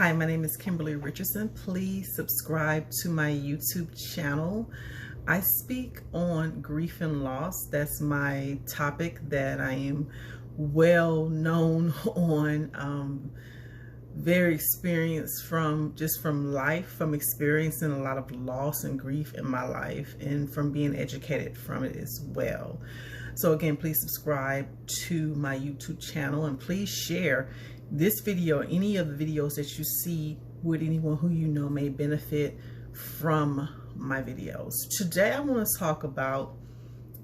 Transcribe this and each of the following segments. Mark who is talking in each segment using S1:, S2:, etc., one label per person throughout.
S1: Hi, my name is Kimberly Richardson. Please subscribe to my YouTube channel. I speak on grief and loss. That's my topic that I am well known on. Very experienced from life, from experiencing a lot of loss and grief in my life, and from being educated from it as well. So again, please subscribe to my YouTube channel and please share this video or any of the videos that you see with anyone who you know may benefit from my videos. Today I want to talk about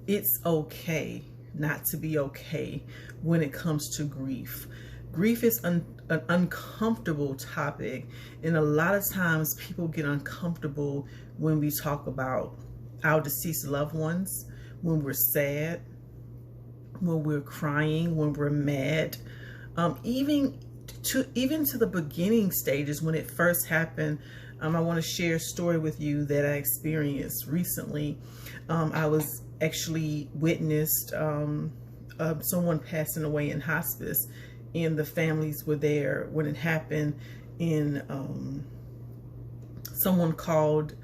S1: it's okay not to be okay when it comes to grief. Grief is an uncomfortable topic, and a lot of times people get uncomfortable when we talk about our deceased loved ones, when we're sad, when we're crying, when we're mad, even to the beginning stages when it first happened. I want to share a story with you that I experienced recently. I was actually witnessed someone passing away in hospice, and the families were there when it happened, and someone called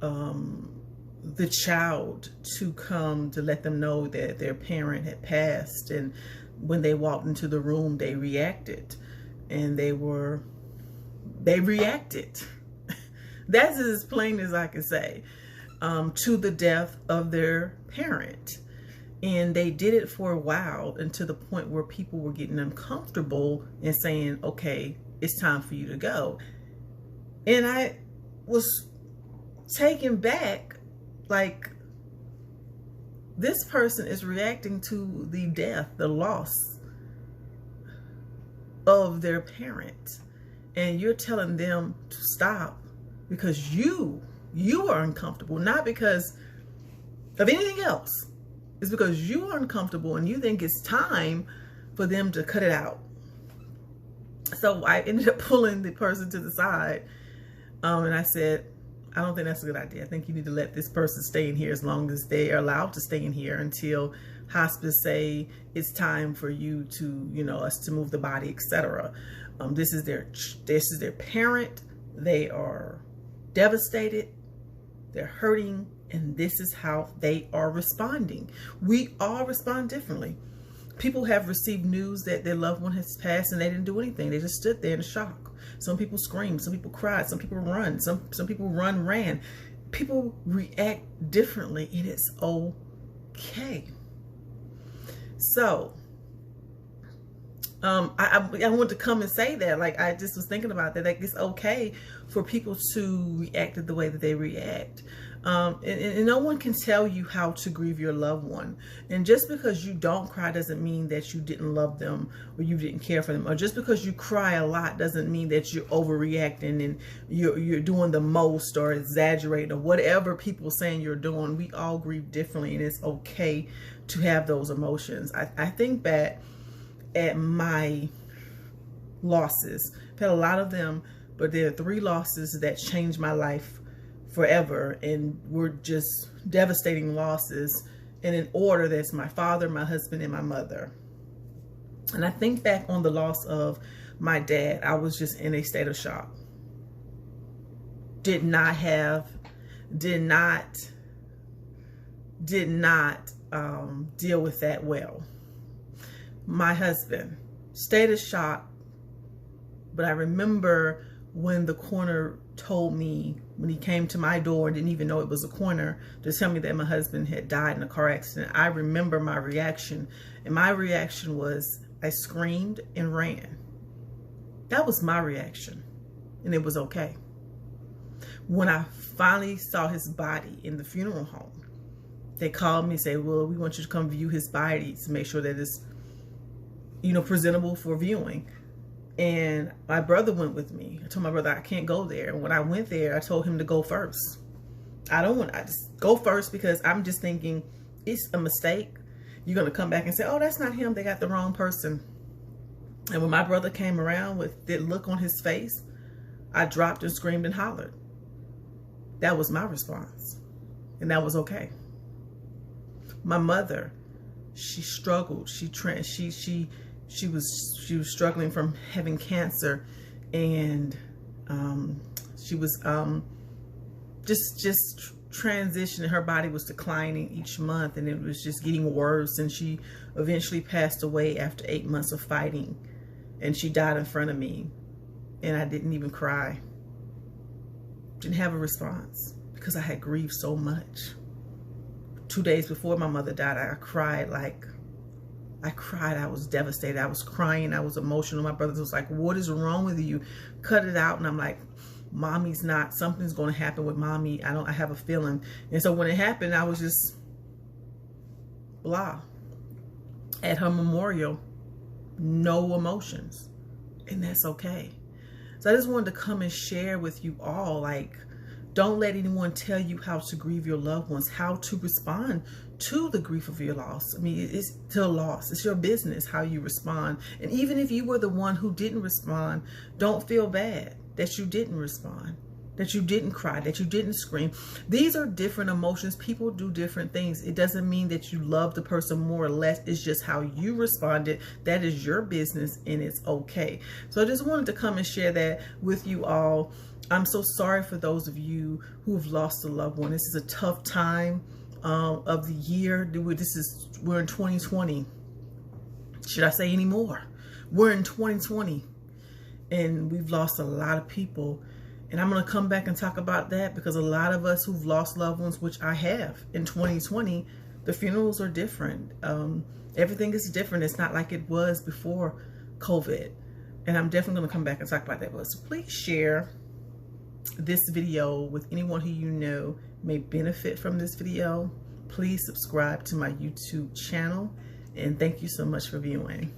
S1: the child to come to let them know that their parent had passed. And when they walked into the room, they reacted, and they reacted that's as plain as I can say, to the death of their parent. And they did it for a while, and to the point where people were getting uncomfortable and saying, okay, it's time for you to go. And I was taken back, like, this person is reacting to the death, the loss of their parent, and you're telling them to stop because you are uncomfortable, not because of anything else. It's because you are uncomfortable and you think it's time for them to cut it out. So I ended up pulling the person to the side, and I said, I don't think that's a good idea. I think you need to let this person stay in here as long as they are allowed to stay in here until hospice say it's time for you to, us to move the body, etc. This is their parent. They are devastated. They're hurting. And this is how they are responding. We all respond differently. People have received news that their loved one has passed and they didn't do anything. They just stood there in shock. Some people screamed, some people cried, some people run, some people ran. People react differently, and it's okay. So I want to come and say that, like, I just was thinking about that, like, it's okay for people to react the way that they react. And no one can tell you how to grieve your loved one. And just because you don't cry doesn't mean that you didn't love them or you didn't care for them. Or just because you cry a lot doesn't mean that you're overreacting and you're doing the most or exaggerating or whatever people saying you're doing. We all grieve differently, and it's okay to have those emotions. I think back at my losses. I've had a lot of them, but there are 3 losses that changed my life forever, and were just devastating losses. And in order, that's my father, my husband, and my mother. And I think back on the loss of my dad, I was just in a state of shock. Did not deal with that well. My husband, state of shock. But I remember when the coroner told me, when he came to my door and didn't even know it was a coroner, to tell me that my husband had died in a car accident, I remember my reaction. And my reaction was, I screamed and ran. That was my reaction. And it was okay. When I finally saw his body in the funeral home, they called me and said, well, we want you to come view his body to make sure that it's, presentable for viewing. And my brother went with me. I told my brother I can't go there. And when I went there, I told him to go first. I just go first because I'm just thinking it's a mistake. You're going to come back and say, oh, that's not him. They got the wrong person. And when my brother came around with that look on his face, I dropped and screamed and hollered. That was my response. And that was okay. My mother, she struggled. She was struggling from having cancer, and she was just transitioning. Her body was declining each month, and it was just getting worse, and she eventually passed away after 8 months of fighting, and she died in front of me, and I didn't even cry. Didn't have a response because I had grieved so much. 2 days before my mother died, I cried. I was devastated. I was crying. I was emotional. My brother was like, "What is wrong with you? Cut it out." And I'm like, "Mommy's not, something's going to happen with mommy. I have a feeling." And so when it happened, I was just blah. At her memorial, no emotions. And that's okay. So I just wanted to come and share with you all, like, don't let anyone tell you how to grieve your loved ones, how to respond to the grief of your loss. I mean, it's to a loss. It's your business how you respond. And even if you were the one who didn't respond, don't feel bad that you didn't respond, that you didn't cry, that you didn't scream. These are different emotions. People do different things. It doesn't mean that you love the person more or less. It's just how you responded. That is your business, and it's okay. So I just wanted to come and share that with you all. I'm so sorry for those of you who have lost a loved one. This is a tough time of the year. We're in 2020. Should I say any more? We're in 2020, and we've lost a lot of people. And I'm going to come back and talk about that, because a lot of us who've lost loved ones, which I have in 2020, the funerals are different. Everything is different. It's not like it was before COVID. And I'm definitely going to come back and talk about that. So please share this video with anyone who you know may benefit from this video. Please subscribe to my YouTube channel, and thank you so much for viewing.